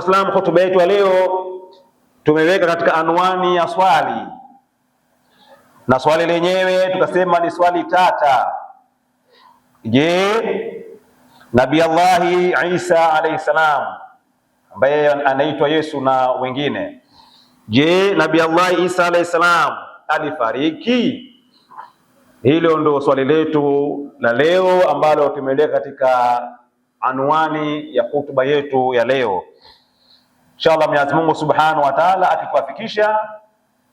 Waislamu, hotuba yetu ya leo tumeweka katika anwani ya swali, na swali lenyewe tukasema ni swali tata. Je, Nabii Allahi Isa alayhi salam ambaye anaitwa Yesu na wengine, je, Nabii Allahi Isa alayhi salam alifariki? Hilo ndo swali letu la leo ambalo tumeleka katika anwani ya hotuba yetu ya leo. Inshallah Mwenyezi Mungu Subhanahu wa Ta'ala akituafikisha,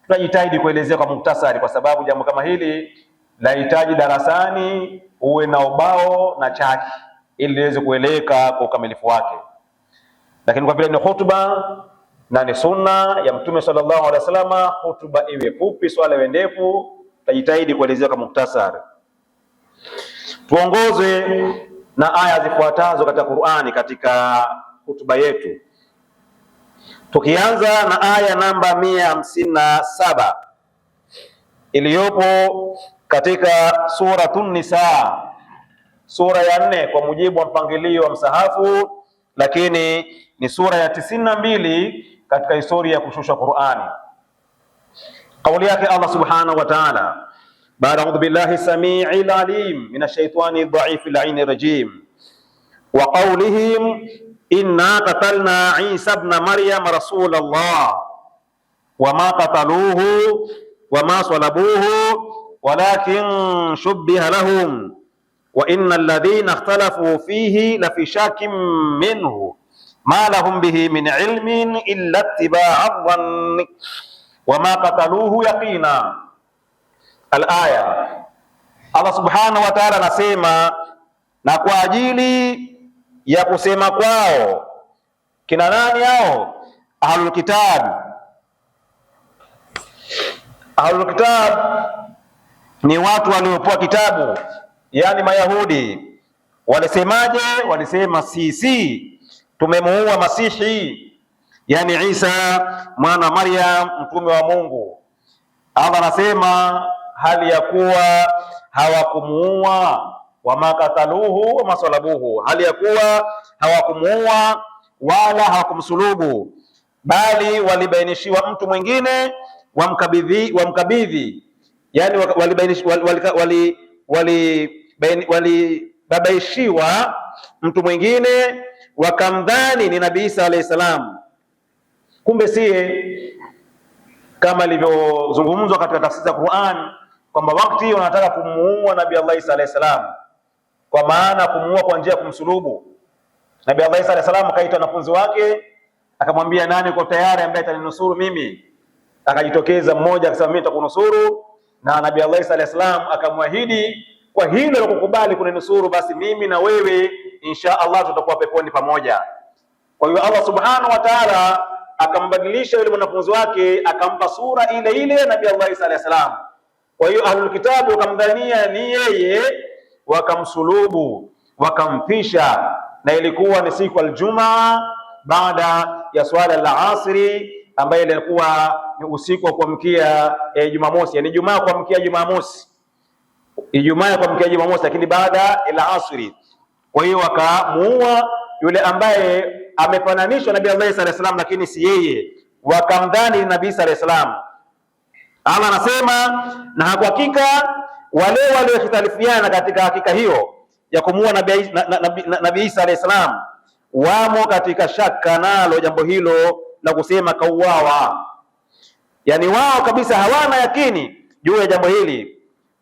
tutajitahidi kuelezea kwa muhtasari, kwa sababu jambo kama hili lahitaji darasani uwe na ubao na chaki ili liweze kueleka kwa ukamilifu wake. Lakini kwa vile ni hotuba na ni sunna ya Mtume sallallahu alaihi wasallam, hotuba iwe fupi, swala iwe ndefu, tutajitahidi kuelezea kwa muhtasari. Tuongozwe na aya zifuatazo katika Qur'ani katika hotuba yetu. Tukianza na aya namba 157 iliyopo katika Suratun Nisa, sura ya 4 kwa mujibu wa mpangilio wa msahafu, lakini ni sura ya 92 katika historia ya kushusha Qur'ani. Kauli yake Allah Subhanahu wa Ta'ala, baada a'udhu billahi samii'il alim minash shaitani dha'ifil 'ainir rajim, wa qawlihim inna qatalna Isa ibn Maryam rasulallah wama qataluhu wama salabuhu walakin shubbiha lahum wa innal ladhina ikhtalafu fihi lafi shakkin minhu ma lahum bihi min ilmin illa ittiba'a dhanni wama qataluhu yaqina. Al-aya, Allah Subhanahu wa Ta'ala anasema, na kwa ajili ya kusema kwao. Kina nani hao? Ahlul Kitab. Ahlul Kitab ni watu waliopewa kitabu, yani Mayahudi. Walisemaje? Walisema sisi tumemuua Masihi, yani Isa mwana Maryam, mtume wa Mungu. Allah anasema hali ya kuwa hawakumuua, wama kataluhu wama salabuhu, hali ya kuwa hawakumuua wala hawakumsulubu, bali walibainishiwa mtu mwingine wamkabidhi, yani walibabaishiwa mtu mwingine wakamdhani ni Nabii Isa alayhi salam, kumbe siye, kama ilivyozungumzwa katika tafsiri za Qur'an kwamba wakati wanataka kumuua Nabii Allah Isa alayhi salam, kwa maana kumuua kwa njia ya kumsulubu. Nabii Allah Isa alayhi salam kaita wanafunzi wake, akamwambia nani uko tayari ambaye ataninusuru mimi? Akajitokeza mmoja akasema mimi nitakunusuru, na Nabii Allah Isa alayhi salam akamwahidi kwa hilo la kukubali kuninusuru, basi mimi na wewe insha Allah tutakuwa peponi pamoja. Kwa hiyo Allah Subhanahu wa Ta'ala akambadilisha yule mwanafunzi wake, akampa sura ile ile Nabii Allah Isa alayhi salam. Kwa hiyo Ahlul Kitabu wakamdhania ni yeye, wakamsulubu, wakampisha, na ilikuwa ni siku Aljumaa baada ya swala la asri, ambayo ilikuwa ni usiku wa kuamkia Jumamosi, yani Ijumaa kuamkia Jumamosi, Ijumaa kuamkia Jumamosi, lakini baada ya asri. Kwa hiyo wakamuua yule ambaye amefananishwa Nabii Allah Isa alayhi salam, lakini si yeye, wakamdhani Nabii Isa alayhi salam. Allah anasema, na hakika wale waliokhitalifiana katika hakika hiyo ya kumuua Nabii Isa alayhi salam wamo katika shaka nalo jambo hilo la kusema kauawa, yani wao kabisa hawana yakini juu ya jambo hili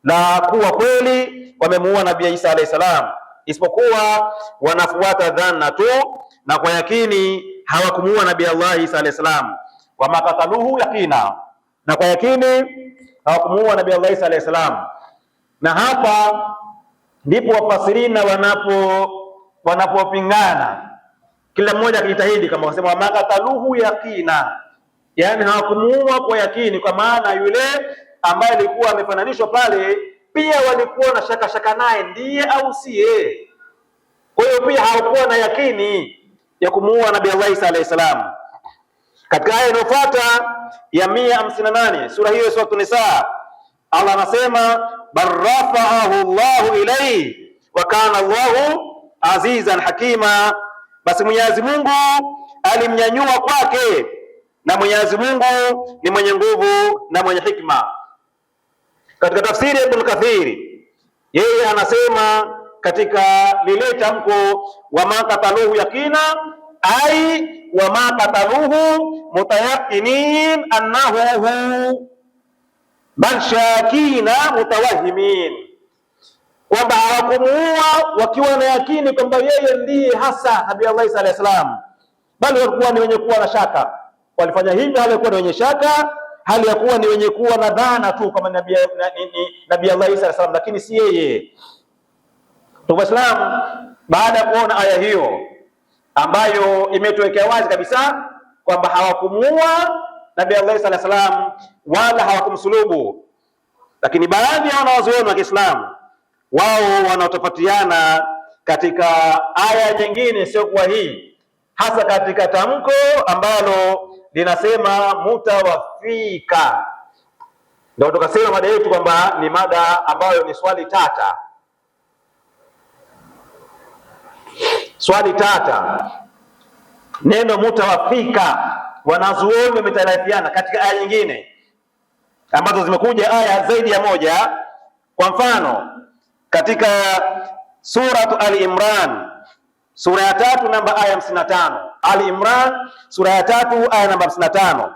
la kuwa kweli wamemuua Nabii Isa alayhi salam, isipokuwa wanafuata dhana tu, na kwa yakini hawakumuua Nabii Allah Isa alayhi salam. Wa makataluhu yaqina, na kwa yakini hawakumuua Nabii Allah Isa alayhi salam. Na hapa ndipo wafasirina wanapopingana, kila mmoja akijitahidi, kama wasema makataluhu yaqina, yani hawakumuua kwa yakini, kwa maana yule ambaye alikuwa amefananishwa pale pia walikuwa na shaka naye ndiye au siye. Kwa hiyo pia hawakuwa na yakini ya kumuua Nabii Allah Isa alayhi salam. Katika aya inayofuata ya 158 sura hiyo sura Nisa, Allah anasema barrafa'ahu Allahu ilayhi wa kana Allahu azizan hakima, basi Mwenyezi Mungu alimnyanyua kwake, na Mwenyezi Mungu ni mwenye nguvu na mwenye hikma. Katika tafsiri ya Ibn Kathir, yeye anasema katika lile tamko wa ma qataluhu yakina, ai wa ma qataluhu mutayaqinin annahu hu bal shakina mutawahimin, kwamba hawakumuua wakiwa na yakini kwamba yeye ndiye hasa Nabii Allah Isa alayhi salam, bali walikuwa ni wenye kuwa na shaka. Walifanya hivi hali ya kuwa ni wenye shaka, hali ya kuwa ni wenye kuwa na dhana tu kama Nabii Allah Isa alayhi salam, lakini si yeye. Ndugu Waislamu, baada ya kuona aya hiyo ambayo imetuwekea wazi kabisa kwamba hawakumuua Nabii Allah Isa alayhi salam wala hawakumsulubu, lakini baadhi ya wanawazuoni wa Kiislamu wao wanaotofautiana katika aya nyingine sio kwa hii, hasa katika tamko ambalo linasema mutawafika. Ndio tukasema mada yetu kwamba ni mada ambayo ni swali tata. Swali tata, neno mutawafika, wanazuoni wametalafiana katika aya nyingine ambazo zimekuja aya zaidi ya moja. Kwa mfano katika suratu Ali Imran sura ya 3 namba aya 55. Ali Imran sura ya 3 aya namba 55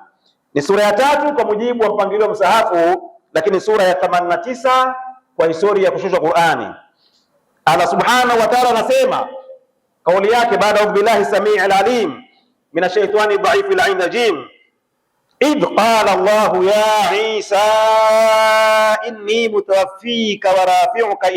ni sura ya 3 kwa mujibu wa mpangilio wa msahafu, lakini sura ya 89 kwa historia ya kushushwa Qur'ani. Allah subhanahu wa ta'ala anasema kauli yake baada ya billahi samii'il alim minash shaitani dha'ifil rajim, idh qala Allahu ya Isa inni mutawaffika wa rafi'uka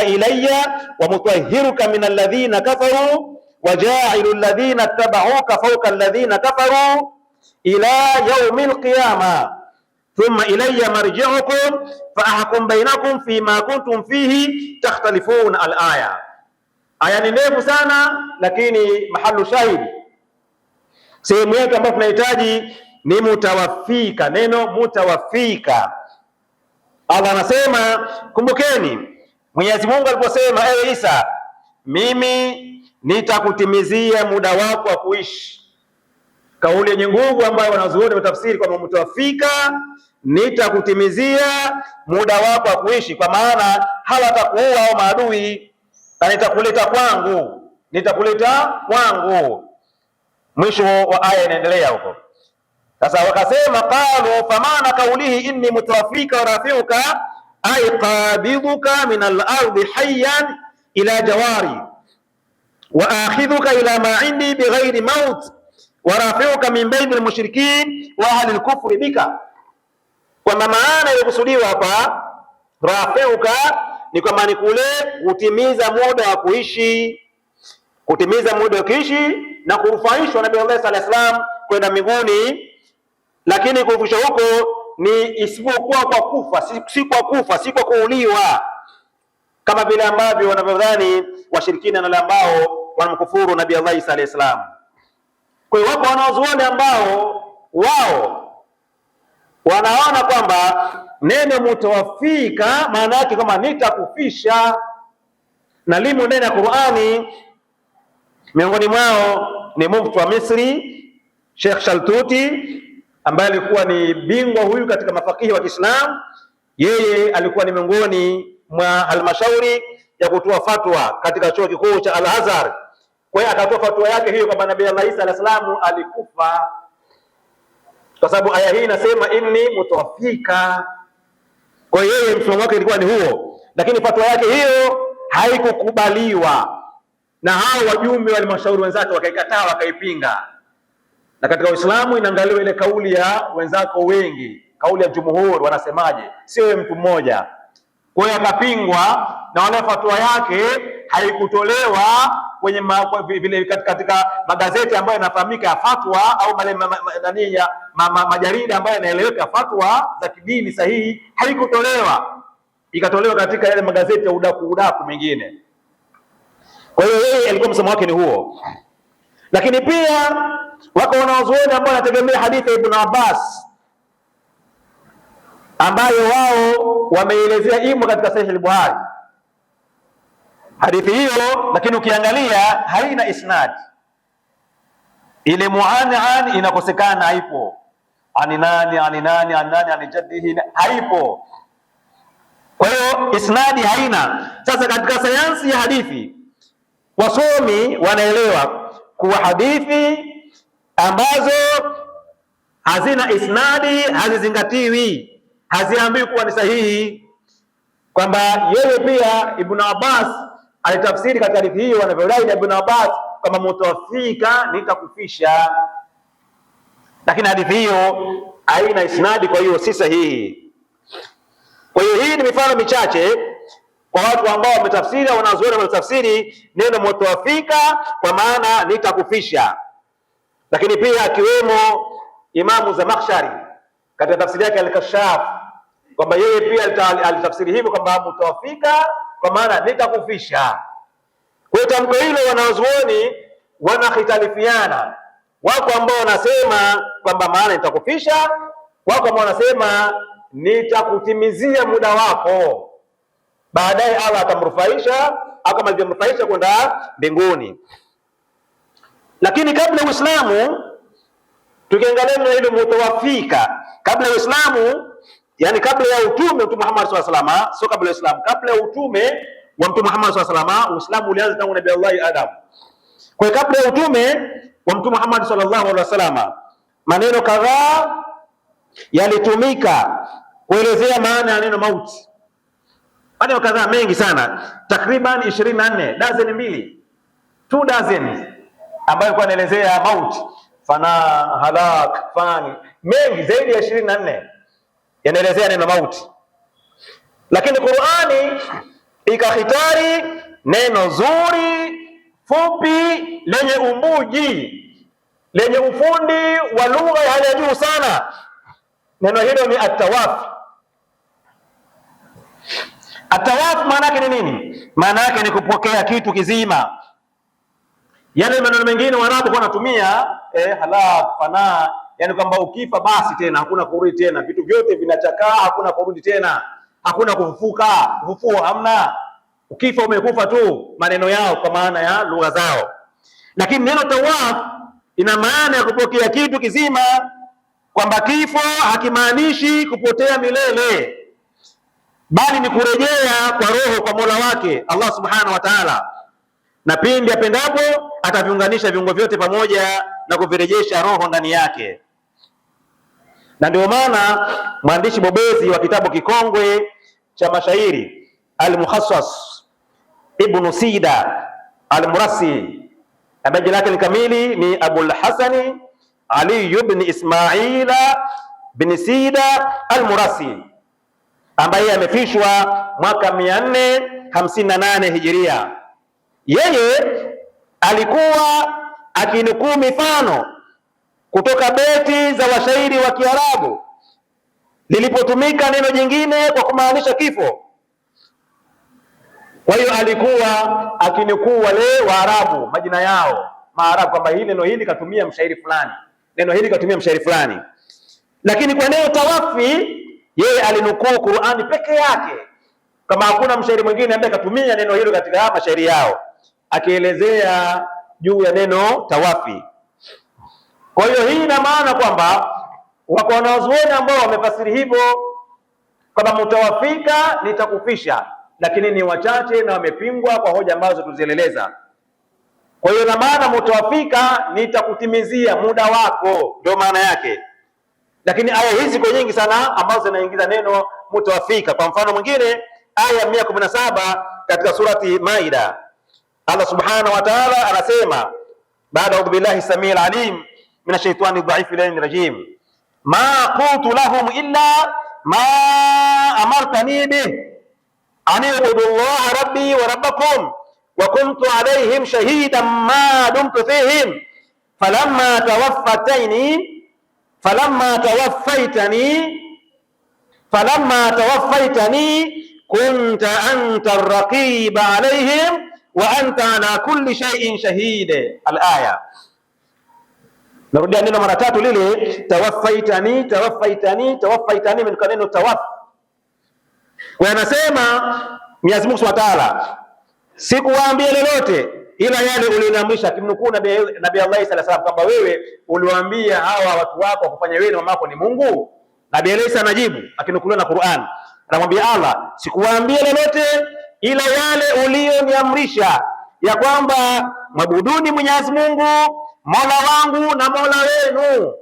ilayya wa mutahhiruka min alladhina kafaru wa ja'ilu alladhina ittaba'uka fawqa alladhina kafaru ila yawmil qiyamah thumma ilayya marji'ukum fa ahkum bainakum fima kuntum fihi takhtalifun. Al-aya. Aya ni ndefu sana, lakini mahalu shahidi, sehemu yetu ambayo tunahitaji ni mutawafika. Neno mutawafika, Allah anasema, kumbukeni Mwenyezi Mungu aliposema, ewe Isa, mimi nitakutimizia muda wako wa kuishi. Kauli yenye nguvu ambayo wanazuoni watafsiri kwamba mutawafika, nitakutimizia muda wako wa kuishi, kwa maana hawatakuua au maadui, na nitakuleta kwangu. Mwisho wa aya inaendelea huko. Sasa wakasema qalu famana kaulihi inni mutawaffika wa rafi'uka ay qabiduka min al-ardi hayyan ila jawari wa akhidhuka ila ma indi bighairi maut wa rafi'uka min baini al-mushrikin wa ahli al-kufri bika. Kwa maana ilikusudiwa hapa rafi'uka ni kwamba ni kule kutimiza muda wa kuishi, na kurufaishwa Nabii Allah sallallahu alaihi wasallam kwenda mbinguni, lakini kufushwa huko ni isipokuwa kwa kufa, si kwa kuuliwa, kama vile ambavyo wanavyodhani washirikina na wale ambao wanamkufuru Nabii Allah sallallahu alaihi wasallam. Kwa hiyo wapo wanaozuoni ambao wao wanaona kwamba neno mutawafika maana yake kama nitakufisha, na limo ndani ya Qur'ani. Miongoni mwao ni mufti wa Misri Sheikh Shaltuti, ambaye alikuwa ni bingwa huyu katika mafakihi wa Kiislamu. Yeye alikuwa ni miongoni mwa halmashauri ya kutoa fatwa katika chuo kikuu cha Al-Azhar. Kwa hiyo akatoa fatwa yake hiyo kwamba Nabii Allah Isa alayhi salamu alikufa, kwa sababu aya hii inasema inni mutawaffika. Kwa hiyo yeye msimamo wake ilikuwa ni huo, lakini fatwa yake hiyo haikukubaliwa na hao wajumbe wa halmashauri wenzake, wakaikataa, wakaipinga. Na katika Uislamu inaangaliwa ile kauli ya wenzako wengi, kauli ya jumhuri wanasemaje, sio wewe mtu mmoja. Kwa hiyo akapingwa, na wale fatwa yake haikutolewa kwenye vile katika magazeti ambayo yanafahamika ya fatwa au majarida ambayo yanaeleweka fatwa za kidini sahihi, haikutolewa, ikatolewa katika yale magazeti ya udaku mengine. Kwa hiyo yeye alikuwa msomo wake ni huo. Lakini pia wako wanaozuoni ambao wanategemea hadithi ya Ibn Abbas ambayo wao wameelezea imo katika Sahih al-Bukhari. hadithi hiyo, lakini ukiangalia haina isnad. Ile mu'an'an inakosekana, haipo. Ani nani ani jaddihi, haipo. Kwa hiyo isnadi haina. Sasa katika sayansi ya hadithi wasomi wanaelewa kuwa hadithi ambazo hazina isnadi hazizingatiwi, haziambiwi kuwa ni sahihi. Kwamba yeye pia Ibn Abbas alitafsiri katika hadithi hiyo wanavyodai na Ibn Abbas kama mutawafika nitakufisha, lakini hadithi hiyo haina isnadi, kwa hiyo si sahihi. Kwa hiyo hii ni mifano michache kwa watu ambao wametafsiri au wanazuoni wametafsiri neno mutawafika kwa maana nitakufisha, lakini pia akiwemo Imamu Zamakhshari katika tafsiri yake Al-Kashaf kwamba yeye pia alitafsiri hivyo kwamba mutawafika kwa maana nitakufisha. Kwa hiyo tamko hilo wanazuoni wanahitalifiana. Wako ambao wanasema kwamba maana nitakufisha, wako ambao wanasema nitakutimizia muda wako, baadaye Allah atamrufaisha au kama alivyomrufaisha kwenda mbinguni. Lakini kabla ya Uislamu, tukiangalia neno hilo mutawafika, kabla ya Uislamu, yani kabla ya utume Mtume Muhammad sallallahu alaihi wasallam, sio kabla ya Uislamu, kabla ya utume wa Mtume Muhammad sallallahu alaihi wasallam, Uislamu ulianza tangu Nabii Allah Adam. Kwa hiyo kabla ya utume wa Mtume Muhammad sallallahu alaihi wasallam, maneno kadhaa yalitumika kuelezea maana ya neno mauti. Maneno kadhaa mengi sana, takriban 24, dozen mbili, 2 dozen ambayo kwa inaelezea mauti, fana, halak, fani, mengi zaidi ya 24 yanaelezea neno mauti. Lakini Qur'ani ikahitari neno zuri, fupi, lenye umbuji, lenye ufundi wa lugha ya hali ya juu sana. Neno hilo ni at-tawaf. At-tawaf maana yake ni nini? Maana yake ni kupokea kitu kizima. Yale maneno mengine Waarabu wanatumia halak, fana, yani kwamba ukifa basi tena hakuna kurudi tena, vitu vyote vinachakaa, hakuna kurudi tena, hakuna kufufuka, ufufuo hamna, ukifa umekufa tu, maneno yao kwa maana ya lugha zao. Lakini neno tawaf ina maana ya kupokea kitu kizima, kwamba kifo hakimaanishi kupotea milele, bali ni kurejea kwa roho kwa Mola wake Allah Subhanahu wa Ta'ala, na pindi apendapo ataviunganisha viungo vyote pamoja na kuvirejesha roho ndani yake. Na ndio maana mwandishi bobezi wa kitabu kikongwe cha mashairi Al-Mukhassas Ibn Sida Al-Murasi, ambaye jina lake kamili ni Abul Hasani Ali ibn Ismaila bin Sida Al-Murasi, ambaye amefishwa mwaka 458 Hijiria. Yeye alikuwa akinukuu mifano kutoka beti za washairi wa Kiarabu lilipotumika neno jingine kwa kumaanisha kifo. Kwa hiyo alikuwa akinukuu wale Waarabu majina yao Maarabu, kwamba hili neno hili katumia mshairi fulani, neno hili katumia mshairi fulani. Lakini kwa neno tawafi yeye alinukuu Qur'ani peke yake, kama hakuna mshairi mwingine ambaye katumia neno hilo katika mashairi yao, akielezea juu ya neno tawafi. Kwa hiyo hii ina maana kwamba wako wanazuoni ambao wamefasiri hivyo kwamba mutawafika nitakufisha, lakini ni wachache na wamepingwa kwa hoja ambazo tuzieleleza. Kwa hiyo ina maana mutawafika nitakutimizia muda wako, ndio maana yake. Lakini aya hizi kwa nyingi sana ambazo zinaingiza neno mutawafika. Kwa mfano mwingine, aya 117 katika surati Maida, Allah Subhanahu wa Ta'ala anasema baada a'udhu billahi samil alim minash shaitani dha'if lani rajim, ma qultu lahum illa ma amartani bih an i'budu Allah rabbi wa rabbakum wa kuntu alayhim shahidan ma dumtu fihim falamma tawaffaytani kunta anta ar-raqiba alayhim wa anta ala kulli shay'in shahid. Al-aya. Narudia neno mara tatu lile, tawaffaitani, tawaffaitani, tawaffaitani, min neno tawaf. Kwa anasema Mwenyezi Mungu Subhanahu wa Ta'ala, sikuwaambia lolote ila yale ulioniamrisha, akimnukuu Nabii Allah sallallahu alaihi wasallam kwamba wewe uliwaambia hawa watu wako kufanya wewe na mamako ni Mungu. Nabii Allah anajibu akinukuliwa na Qur'an, anamwambia Allah, sikuwaambia lolote ila yale ulioniamrisha ya kwamba mabuduni Mwenyezi Mungu Mola wangu na Mola wenu.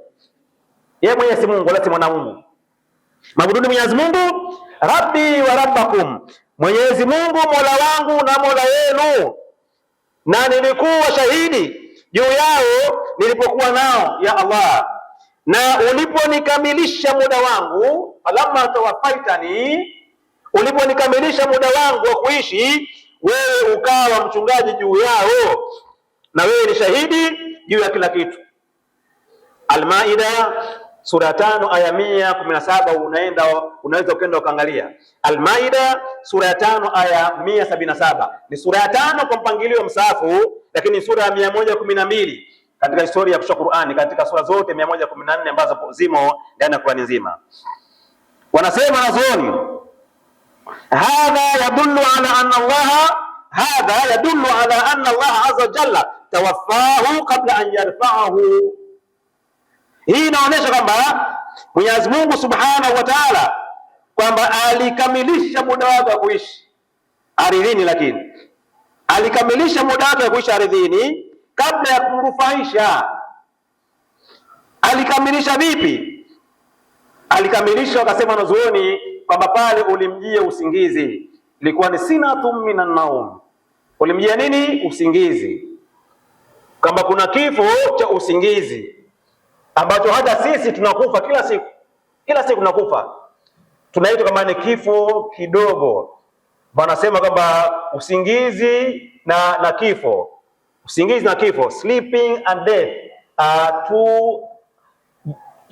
Yeye Mwenyezi Mungu wala si mwana Mungu. Mabuduni Mwenyezi Mungu Rabbi wa Rabbakum, Mwenyezi Mungu Mola wangu na Mola wenu, na nilikuwa shahidi juu yao nilipokuwa nao ya Allah, na uliponikamilisha muda wangu, falamma tawafaitani, uliponikamilisha muda wangu wa kuishi, wewe ukawa mchungaji juu yao, na wewe ni shahidi juu ya kila kitu. Al-Maida sura 5 aya 117, unaweza ukaenda ukaangalia Al-Maida sura ya 5 aya 177. Ni sura ya 5 kwa mpangilio wa msahafu, lakini sura ya 112 katika historia ya kusoma Qur'ani, katika sura zote 114 ambazo zimo ndani ya Qur'ani nzima. Wanasema wanazuoni, hadha yadullu ala anna Allah azza jalla tawaffahu qabla an yarfa'ahu. Hii inaonyesha kwamba Mwenyezi Mungu Subhanahu wa Ta'ala kwamba alikamilisha muda wake wa kuishi ardhini, lakini alikamilisha muda wake wa kuishi ardhini kabla ya kumrufaisha. Alikamilisha vipi? Alikamilisha, wakasema wanazuoni, kwamba pale ulimjia usingizi, ilikuwa ni sinatum minan naum. Ulimjia nini? Usingizi. Kwamba kuna kifo cha usingizi ambacho hata sisi tunakufa kila siku tunakufa, tunaitwa kama ni kifo kidogo. Wanasema kwamba usingizi na kifo, usingizi na kifo, sleeping and death are two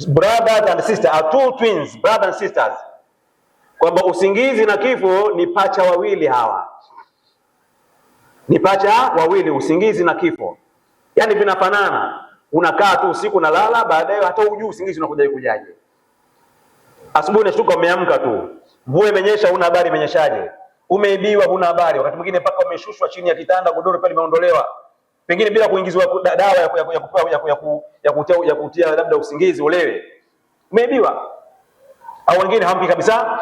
brothers and sisters, are two twins, brothers and sisters. Kwamba usingizi na kifo ni pacha wawili, hawa ni pacha wawili, usingizi na kifo, yani vinafanana. Unakaa tu usiku na lala, baadaye hata hujui usingizi unakujaje. Asubuhi unashtuka umeamka tu, mvua imenyesha, huna habari imenyeshaje. Umeibiwa, huna habari. Wakati mwingine mpaka umeshushwa chini ya kitanda, godoro pale limeondolewa, pengine bila kuingizwa dawa ya kutia labda usingizi ulewe. Umeibiwa. Au wengine hampi kabisa,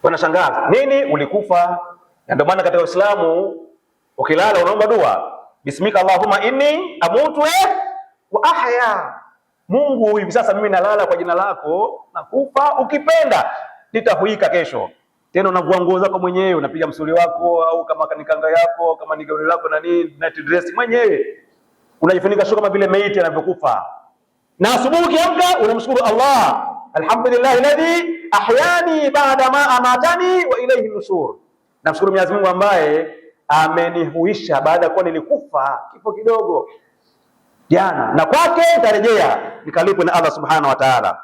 wanashangaa nini, ulikufa. Na ndio maana katika Uislamu ukilala unaomba dua, bismika Allahumma inni amutu wa ahya. Mungu, hivi sasa mimi nalala kwa jina lako, nakufa, ukipenda nitahuika kesho. Tena unavua nguo zako mwenyewe, unapiga msuli wako, au kama ni kanga yako, kama ni gauni lako na nini, night dress mwenyewe, unajifunika shuka kama vile maiti anavyokufa. Na asubuhi ukiamka unamshukuru Allah, alhamdulillahi alladhi ahyani ba'da ma amatani wa ilayhi nushur. Namshukuru Mwenyezi Mungu ambaye amenihuisha baada ya kuwa nilikufa kifo kidogo jana, na kwake nitarejea nikalipwe na Allah Subhanahu wa Ta'ala.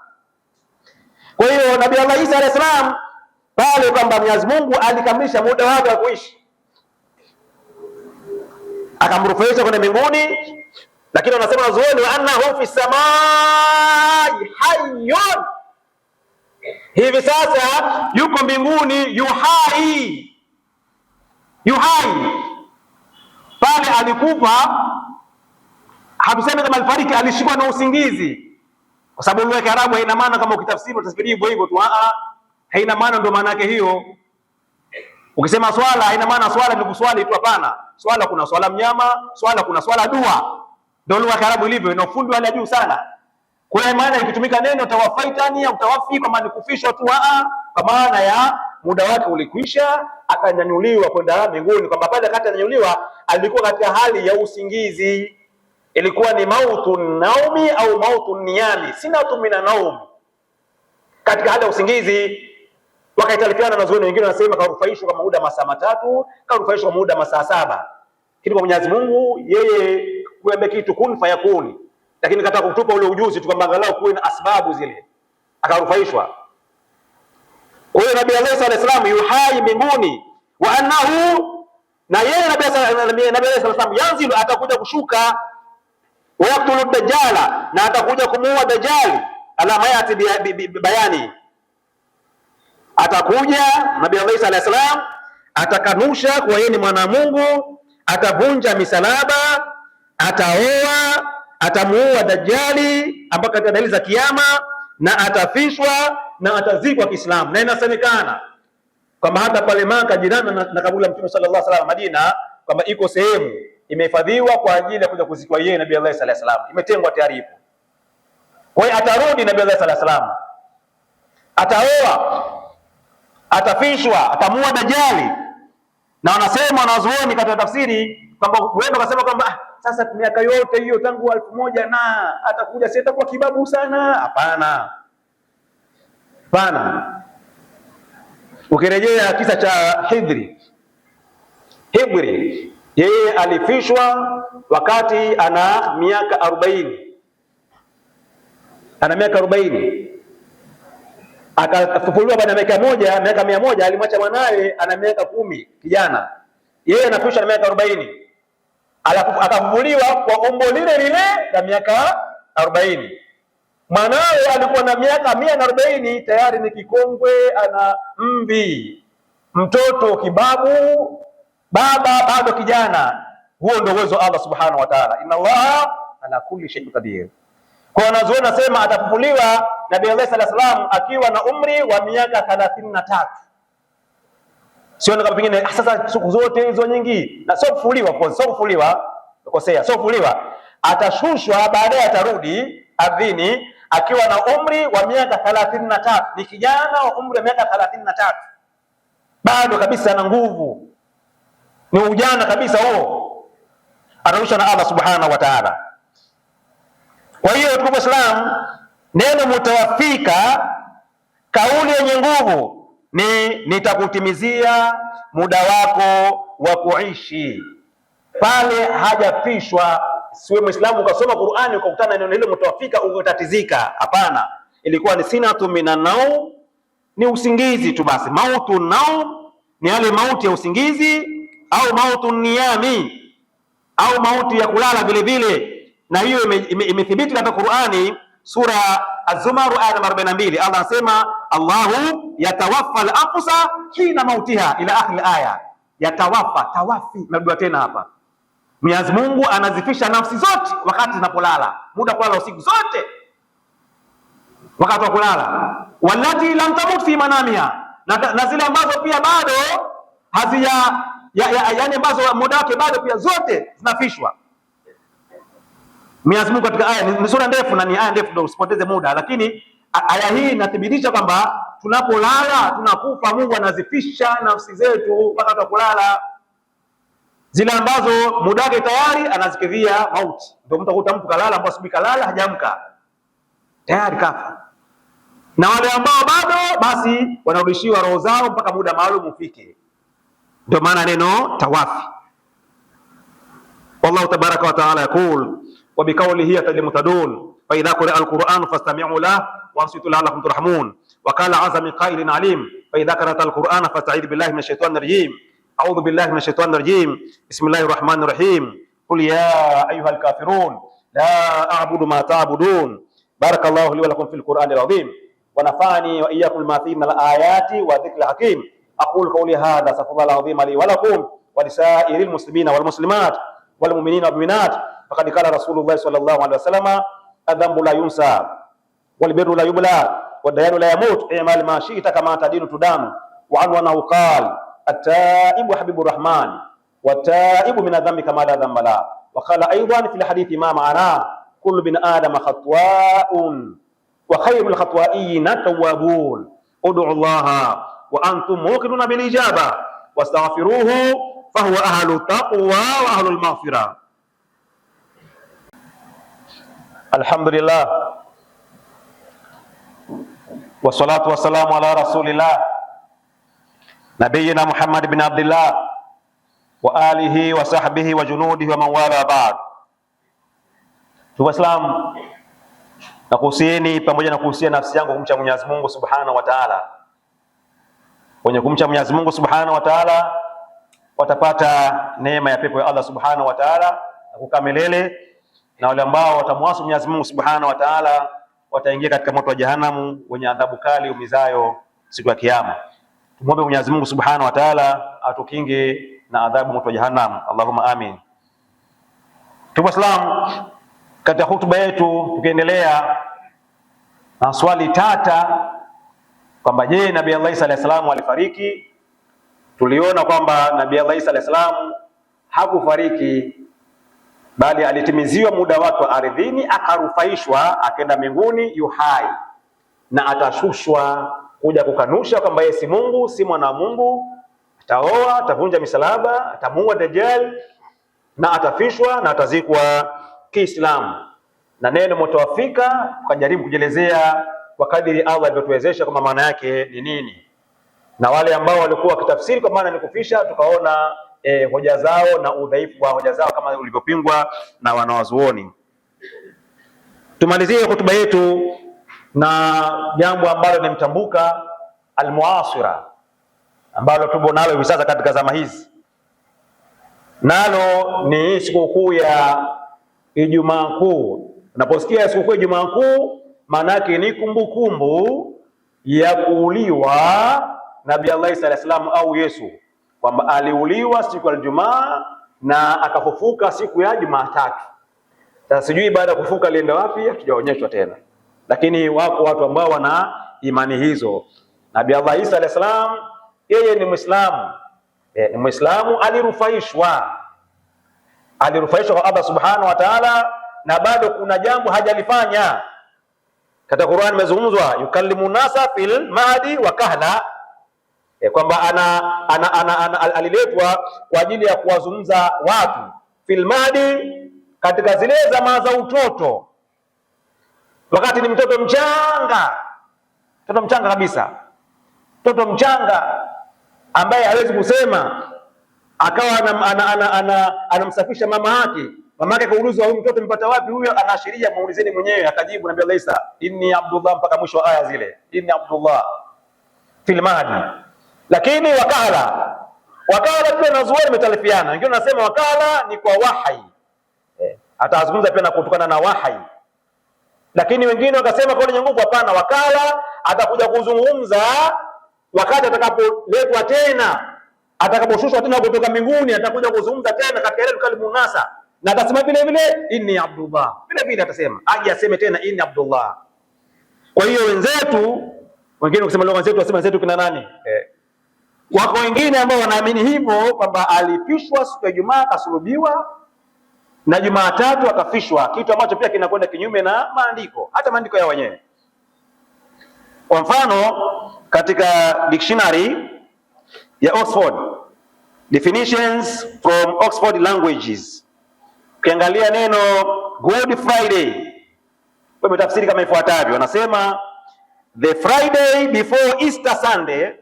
Kwa hiyo Nabii Allah Isa alayhi salam pale kwamba Mwenyezi Mungu alikamilisha muda wake wa kuishi, akamrufaisha kwenda mbinguni, lakini wanasema wazuoni, wa annahu fi samai hayyun, hivi sasa yuko mbinguni, yuhai. Pale alikufa, hatusemi kama alifariki, alishikwa na usingizi, kwa sababu lugha ya Kiarabu haina maana kama ukitafsiri utafsiri hivyo hivyo tu. Haina maana, ndio maana yake hiyo. Ukisema swala, haina maana swala ni kuswali tu, hapana. Swala kuna swala mnyama, swala kuna swala dua. Ndio lugha ya Kiarabu ilivyo, ina ufundi wa juu sana. Kwa hiyo maana ikitumika neno tawafaitani au tawafi, kama ni kufishwa tu, kwa maana ya muda wake ulikwisha, akanyanyuliwa kwenda mbinguni. Kwamba baada kati anyanyuliwa alikuwa katika hali ya usingizi, ilikuwa ni mautu naumi au mautu niyami, sinatu mina naum, katika hali ya usingizi. Wakaitalifiana na zuoni, wengine wanasema karufaishwa kwa muda masaa 3, karufaishwa kwa muda masaa 7. Kitu kwa Mwenyezi Mungu, yeye kuembe kitu kun fayakuni, lakini kataka kutupa ule ujuzi tu kwamba angalau kuwe na asbabu zile, akarufaishwa. Kwa hiyo Nabii Allah sallallahu alayhi wasallam yuhai mbinguni, wa annahu, na yeye Nabii sallallahu alayhi wasallam yanzilu, atakuja kushuka, wa yaktulu dajjala, na atakuja kumuua dajjali, alama yati bayani. Atakuja Nabii Allah sallallahu alayhi wasallam atakanusha kuwa yeye ni mwana Mungu, atavunja misalaba, ataoa, atamuua Dajjali ambako katika dalili za kiyama, na atafishwa na atazikwa Kiislamu. Na inasemekana kwamba hata pale Maka jirani na kaburi la Mtume sallallahu alaihi wasallam Madina, kwamba iko sehemu imehifadhiwa kwa ajili ya kuja kuzikwa yeye Nabii Allah sallallahu alaihi wasallam, imetengwa tayari ipo. Kwa hiyo atarudi Nabii Allah sallallahu alaihi wasallam, ataoa, atafishwa, atamuua Dajjali. Na wanasema wanazuoni katika tafsiri kwamba wenda wakasema kwamba sasa miaka yote hiyo tangu 1000 na atakuja, si atakuwa kibabu sana? Hapana, hapana. Ukirejea kisa cha Hidri, yeye alifishwa wakati ana miaka 40, akafufuliwa baada ya miaka 100. Alimwacha mwanae ana miaka 10, kijana. Yeye anafishwa na miaka 40, alafu akafufuliwa kwa umbo lile la miaka 40. Mwanae alikuwa na miaka 140, tayari ni kikongwe, ana mvi, mtoto kibabu, baba bado kijana. Huo ndio uwezo wa Allah subhanahu wa ta'ala, inna Allaha ala kulli shay'in qadir. Kwa wanazuoni nasema atafufuliwa Nabii Allah sallallahu alaihi wasallam akiwa na umri wa miaka 33. Sio kama pengine sasa siku zote hizo nyingi, na sio kufufuliwa, atashushwa baadaye, atarudi ardhini akiwa na umri wa miaka 33. Ni kijana wa umri wa miaka 33, bado kabisa ana nguvu, ni ujana kabisa huo, anarushwa na Allah subhanahu wa ta'ala. Kwa hiyo tukufu Islam, neno mutawafika, kauli yenye nguvu ni nitakutimizia muda wako wa kuishi. Pale hajafishwa. Siwe Muislamu ukasoma Qur'ani ukakutana na neno hilo mutawafika ukatatizika. Hapana, ilikuwa ni sinatu minan naum, ni usingizi tu basi. Mautu naum ni yale mauti ya usingizi, au mautu niyami, au mauti ya kulala vile vile. Na hiyo imethibiti katika Qur'ani, sura Az-Zumar aya 42. Allah anasema Allahu yatawaffa al-anfusa hina mautiha, ila akhir aya. Yatawaffa, tawafi, narudia tena hapa. Mwenyezi Mungu anazifisha nafsi zote wakati zinapolala, muda kulala usiku zote, wakati wa kulala. Wallati lam tamut fi manamiha, na zile ambazo pia bado yani ambazo muda wake bado pia zote zinafishwa. Mwenyezi Mungu katika aya, ni sura ndefu na ni aya ndefu, ndio usipoteze muda, lakini aya hii inathibitisha kwamba tunapolala tunakufa, Mungu anazifisha nafsi zetu wakati wa kulala. Zile ambazo muda wake tayari anazikidhia mauti. Ndio mtakuta mtu kalala, ambapo asubuhi kalala hajamka, tayari kafa. Na wale ambao bado, basi wanarudishiwa roho zao mpaka muda maalum ufike. Ndio maana neno tawafi. Wallahu tabaraka wa taala yakul wa biqawlihi yatalimutadun fa idha qira alquran fastami'u lahu wansitu la'allakum turhamun wa qala azza min qailin alim fa idha qara'ta alquran fasta'id billahi minash shaitanir rajim. أعوذ بالله من الشيطان الرجيم. بسم الله الرحمن الرحيم. قل يا أيها الكافرون لا أعبد ما تعبدون. بارك الله لي ولكم في القرآن العظيم ونفعني وإياكم بما فيه من الآيات والذكر الحكيم. أقول قولي هذا، أستغفر الله العظيم لي ولكم ولسائر المسلمين والمسلمات والمؤمنين والمؤمنات. فقد قال رسول الله صلى الله عليه وسلم الذنب لا ينسى والبر لا يبلى والديان لا يموت اعمل ما شئت كما تدين تدان. وعنه أنه قال التائب حبيب الرحمن والتائب من الذنب كما لا ذنب له. وقال أيضا في الحديث ما معناه كل بن آدم خطواء وخير الخطوائين التوابون. ادعوا الله وأنتم موقنون بالإجابة واستغفروه فهو أهل التقوى وأهل المغفرة. الحمد لله والصلاة والسلام على رسول الله نبينا محمد بن عبد الله وآله وصحبه وجنوده ومن والاه بعد. Waislamu, nakuhusieni pamoja na kuhusia nafsi yangu kumcha Mwenyezi Mungu Subhanahu wa Ta'ala. Wenye kumcha Mwenyezi Mungu Subhanahu wa Ta'ala watapata neema ya pepo ya Allah Subhanahu wa Ta'ala na kukaa milele, na wale ambao watamwasi Mwenyezi Mungu Subhanahu wa Ta'ala wataingia katika moto wa Jahannam wenye adhabu kali umizayo siku ya Kiyama. Tumwombe Mwenyezi Mungu Subhanahu wa Ta'ala atukinge na adhabu moto wa Jahannam. Allahumma amin. Ndugu Waislamu, katika hutuba yetu tukiendelea na swali tata kwamba je, Nabii Allah Isa alayhi salam alifariki? Tuliona kwamba Nabii Allah Isa alayhi salam hakufariki, bali alitimiziwa muda wake wa ardhini, akarufaishwa, akaenda mbinguni yu hai, na atashushwa kuja kukanusha kwamba yeye si Mungu, si mwana wa Mungu. Ataoa, atavunja misalaba, atamuua Dajjal, na atafishwa na atazikwa Kiislamu. Na neno mutawafika tukajaribu kujelezea kwa kadiri Allah alivyotuwezesha kama maana yake ni nini, na wale ambao walikuwa wakitafsiri kwa maana ni kufisha, tukaona hoja zao na udhaifu wa hoja zao kama ulivyopingwa na wanawazuoni. Tumalizie hotuba yetu na jambo ambalo ni mtambuka almuasira, ambalo tupo nalo hivi sasa katika zama hizi, nalo ni sikukuu ya Ijumaa Kuu. Unaposikia sikukuu ya Ijumaa Kuu, maana yake ni kumbukumbu ya kuuliwa Nabii Allah Isa alayhi salam au Yesu, kwamba aliuliwa siku ya Ijumaa na akafufuka siku ya Jumatatu. Sasa sijui baada ya kufufuka alienda wapi, hatujaonyeshwa tena, lakini wako watu ambao wana imani hizo. Nabii Allah Isa alayhi salam yeye ni Muislamu, ni Muislamu, alirufaishwa kwa Allah Subhanahu wa Ta'ala, na bado kuna jambo hajalifanya. Katika Qur'an imezungumzwa yukallimu nasa fil mahdi wa kahla, kwamba aliletwa kwa ajili ya kuwazungumza watu fil mahdi, katika zile zama za utoto, wakati ni mtoto mchanga kabisa, mtoto mchanga ambaye hawezi kusema, akawa anamsafisha mama yake kaulizwa, huyu mtoto mpata wapi huyo? Anaashiria muulizeni mwenyewe. Akajibu Nabii Allah Isa, inni Abdullah, mpaka mwisho wa aya zile, inni Abdullah fil mahdi. Lakini wakala pia nazuoni metalifiana, wengine wanasema wakala ni kwa wahi, atazungumza pia na kutokana na wahi, lakini wengine wakasema kwa nguvu, hapana, wakala atakuja kuzungumza wakati atakapoletwa tena, atakaposhushwa tena kutoka mbinguni, atakuja kuzungumza tena katika ile kalimu nasa, na atasema vile vile inni Abdullah, vile atasema, aje aseme tena inni Abdullah. Kwa hiyo wenzetu wengine kusema leo wenzetu kina nani? Wako wengine ambao wanaamini hivyo kwamba alifishwa siku ya Ijumaa, akasulubiwa, na Jumatatu akafishwa, kitu ambacho pia kinakwenda kinyume na maandiko, hata maandiko ya wenyewe. Kwa mfano katika dictionary ya Oxford, definitions from Oxford languages, ukiangalia neno Good Friday wametafsiri kama ifuatavyo. Wanasema the Friday before Easter Sunday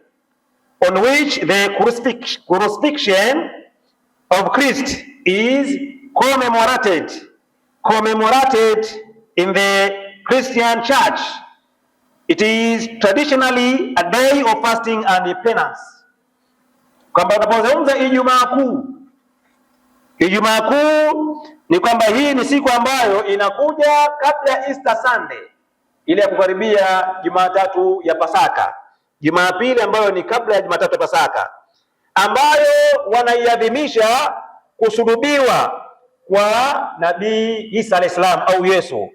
on which the crucifixion of Christ is commemorated in the Christian Church. It is traditionally a day of fasting and penance. Kwamba tunapozungumza Ijumaa Kuu ni kwamba hii ni siku ambayo inakuja kabla ya Easter Sunday, ile ya kukaribia Jumatatu ya Pasaka, Jumapili ambayo ni kabla ya Jumatatu ya Pasaka, ambayo wanaiadhimisha kusulubiwa kwa Nabii Isa alayhi salam au Yesu.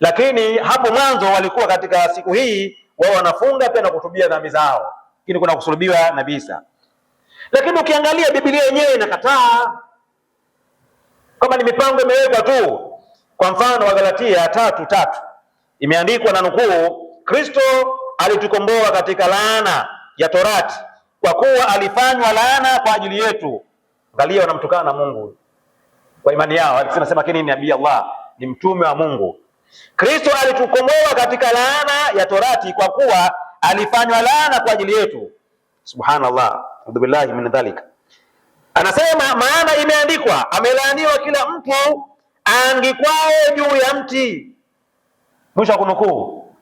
Lakini hapo mwanzo walikuwa katika siku hii wao wanafunga pia na kutubia dhambi zao, lakini kuna kusulubiwa Nabii Isa. Lakini ukiangalia Biblia yenyewe inakataa, kama ni mipango imewekwa tu. Kwa mfano wa Galatia 3:3 imeandikwa na nukuu, Kristo alitukomboa katika laana ya Torati kwa kuwa alifanywa laana kwa ajili yetu. Angalia, wanamtukana na Mungu kwa imani yao, alisema lakini ni nabii Allah, ni mtume wa Mungu. Kristo alitukomboa katika laana ya Torati kwa kuwa alifanywa laana kwa ajili yetu. Subhanallah, a'udhu billahi min dhalika. Anasema maana imeandikwa, amelaaniwa kila mtu aangikwaye juu ya mti. Mwisho kunukuu.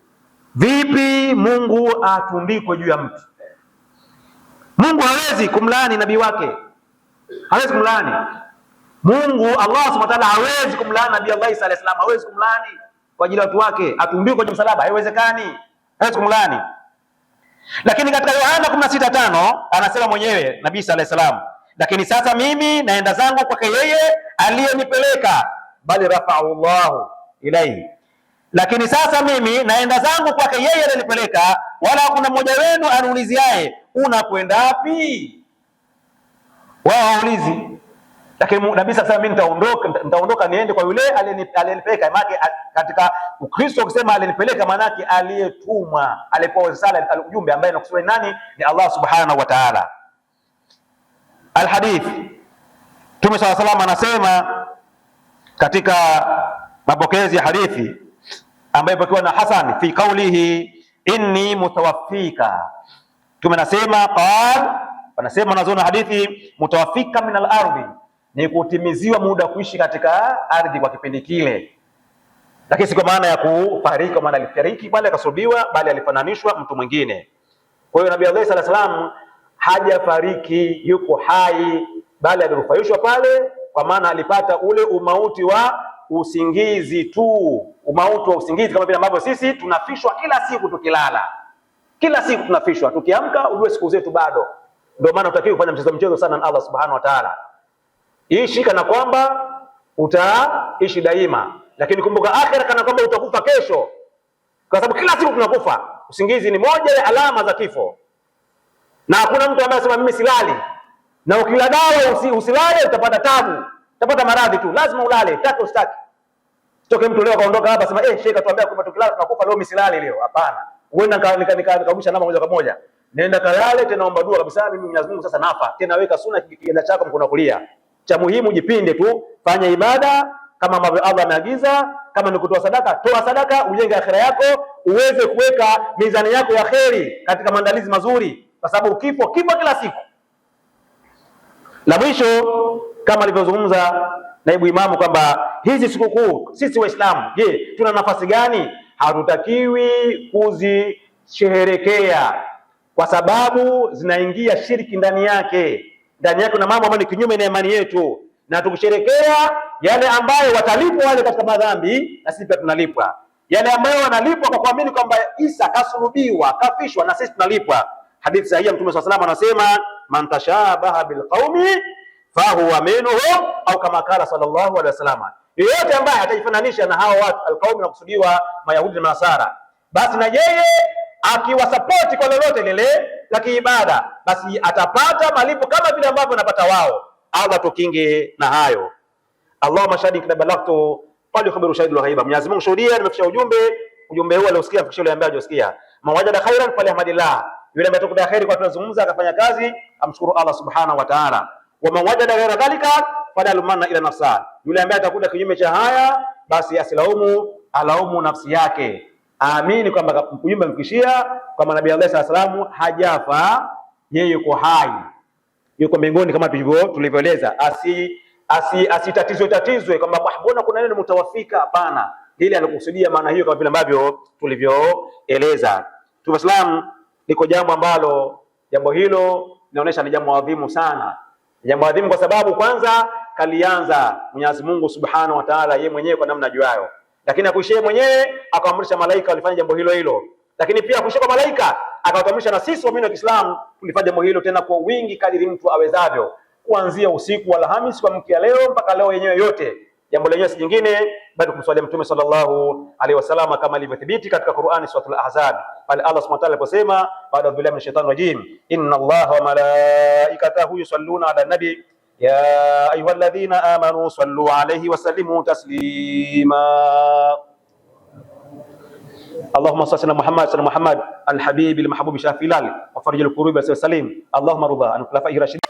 Vipi Mungu atundikwe juu ya mti? Mungu hawezi kumlaani nabii wake, hawezi kumlaani. Mungu Allah subhanahu wa ta'ala hawezi kumlaani Nabii Allah Isa alayhi salam, hawezi kumlaani kwa ajili ya watu wake atundikwe kwenye msalaba, haiwezekani, hawezi kumlaani. Lakini katika Yohana 16:5 anasema mwenyewe Nabii Isa alayhi salam, lakini sasa mimi naenda zangu kwake yeye aliyenipeleka, bali rafa'u Allahu ilayhi. Lakini sasa mimi naenda zangu kwake yeye aliyenipeleka, wala hakuna mmoja wenu anuliziaye unakwenda wapi? Wao waulizi. Lakini Nabii sasa mimi nitaondoka niende kwa yule aliyenipeleka. Maana katika Ukristo ukisema aliyenipeleka, maana yake aliyetumwa, alipewa risala, ujumbe ambaye anakusudia nani? Ni Allah subhanahu wa ta'ala. Alhadith, Mtume sallallahu alayhi wasallam anasema katika mapokezi ya hadithi ambayo ipokewa na Hasan fi qawlihi inni mutawaffika. Mtume anasema anasema nazona hadithi mutawaffika min al-ardhi, ni kutimiziwa muda kuishi katika ardhi kwa kipindi kile, lakini si kwa maana ya kufariki, kwa maana alifariki bali akasulubiwa, bali alifananishwa mtu mwingine. Kwa hiyo Nabii Allah sallallahu alaihi wasallam hajafariki, yuko hai, bali alirufaishwa pale, kwa maana alipata ule umauti wa usingizi tu, umauti wa usingizi, kama vile ambavyo sisi tunafishwa kila siku tukilala. Kila siku tunafishwa, tukiamka ujue siku zetu bado. Ndio maana utakiwa kufanya mchezo sana na Allah subhanahu wa ta'ala. Ishi kana kwamba utaishi daima, lakini kumbuka akhira kana kwamba utakufa kesho, kwa sababu kila siku tunakufa. Usingizi ni moja ya alama za kifo, na hakuna mtu ambaye anasema mimi silali. Na ukila dawa usilale utapata tabu, utapata maradhi tu, lazima ulale, taka ustaki. Toke mtu leo kaondoka hapa sema sheikh atuambia kwamba tukilala tunakufa, leo mimi silali leo. Hapana, uenda nikabusha namba moja kwa moja, nenda kalale tena, omba dua kabisa, mimi Mwenyezi Mungu sasa nafa tena. Weka sunna kiganja chako mkono kulia. Cha muhimu jipinde tu, fanya ibada kama ambavyo Allah ameagiza. Kama ni kutoa sadaka, toa sadaka, ujenge akhira yako, uweze kuweka mizani yako ya kheri katika maandalizi mazuri, kwa sababu kifo kila siku. La mwisho, kama alivyozungumza naibu imamu kwamba hizi sikukuu sisi Waislamu, je, tuna nafasi gani? Hatutakiwi kuzisherehekea kwa sababu zinaingia shirki ndani yake. Ndani yake na mambo ambayo ni kinyume na imani yetu, na tukisherekea yale ambayo watalipwa wale katika madhambi, na sisi pia tunalipwa yale ambayo wanalipwa kwa kuamini kwamba Isa kasulubiwa, kafishwa, na sisi tunalipwa. Hadithi sahihi ya Mtume sallallahu alayhi wasallam anasema, man tashabaha bilqaumi fahuwa minhum, au kama kala sallallahu alayhi wasallam, yeyote ambaye atajifananisha na hao watu alqaumi, na kusudiwa Mayahudi na Nasara, basi na yeye akiwasapoti kwa lolote lile la kiibada, basi atapata malipo kama vile ambavyo wanapata wao. Allah tukinge na hayo. Allahumma shahidi kada balagtu qali khabiru shahidul ghaiba. Mwenyezi Mungu shuhudia nimefikisha ujumbe huu aliosikia, fikisha yule ambaye hajasikia. Mawajada khairan falihmadillah, yule ambaye atakuta khairi kwa tunazungumza akafanya kazi, amshukuru Allah subhanahu wa ta'ala. Wa mawajada ghaira dhalika falalumanna ila nafsa, yule ambaye atakuta kinyume cha haya, basi alaumu nafsi yake. Amini kwamba ujumbe mfikishia kwamba Nabii Allah sallallahu alayhi wasallam hajafa, yeye yuko hai, yuko mbinguni kama tulivyoeleza. Asitatizwe kwamba mbona kuna neno mutawafika. Hapana, ili anakusudia maana hiyo kama vile ambavyo tulivyoeleza. Tuislamu liko jambo ambalo jambo hilo linaonyesha ni jambo adhimu sana. Jambo adhimu kwa sababu kwanza kalianza Mwenyezi Mungu Subhanahu wa Ta'ala yeye mwenyewe kwa namna ajuayo, lakini akuishie mwenyewe akaamrisha malaika walifanya jambo hilo. Lakini pia akuishia kwa malaika akawatamrisha na sisi waumini wa Kiislamu tulifanya jambo hilo, tena kwa wingi kadiri mtu awezavyo, kuanzia usiku wa Alhamisi kwa mkia leo mpaka leo yenyewe yote. Jambo lenyewe si jingine bali kumswalia Mtume sallallahu alaihi wasallam kama ilivyothibiti katika Qur'ani suratul Ahzab, pale Allah subhanahu wa ta'ala aliposema, baada billahi minash shaitani rajim, inna Allaha wa malaikatahu yusalluna ala nabi ya ayyuhalladhina amanu sallu alayhi wa sallimu taslima. Allahumma salli ala Muhammad al-habib al-mahbub shafi lal wa farij al-kurub wa salim. Allahumma rida an khulafa'ir rashidin.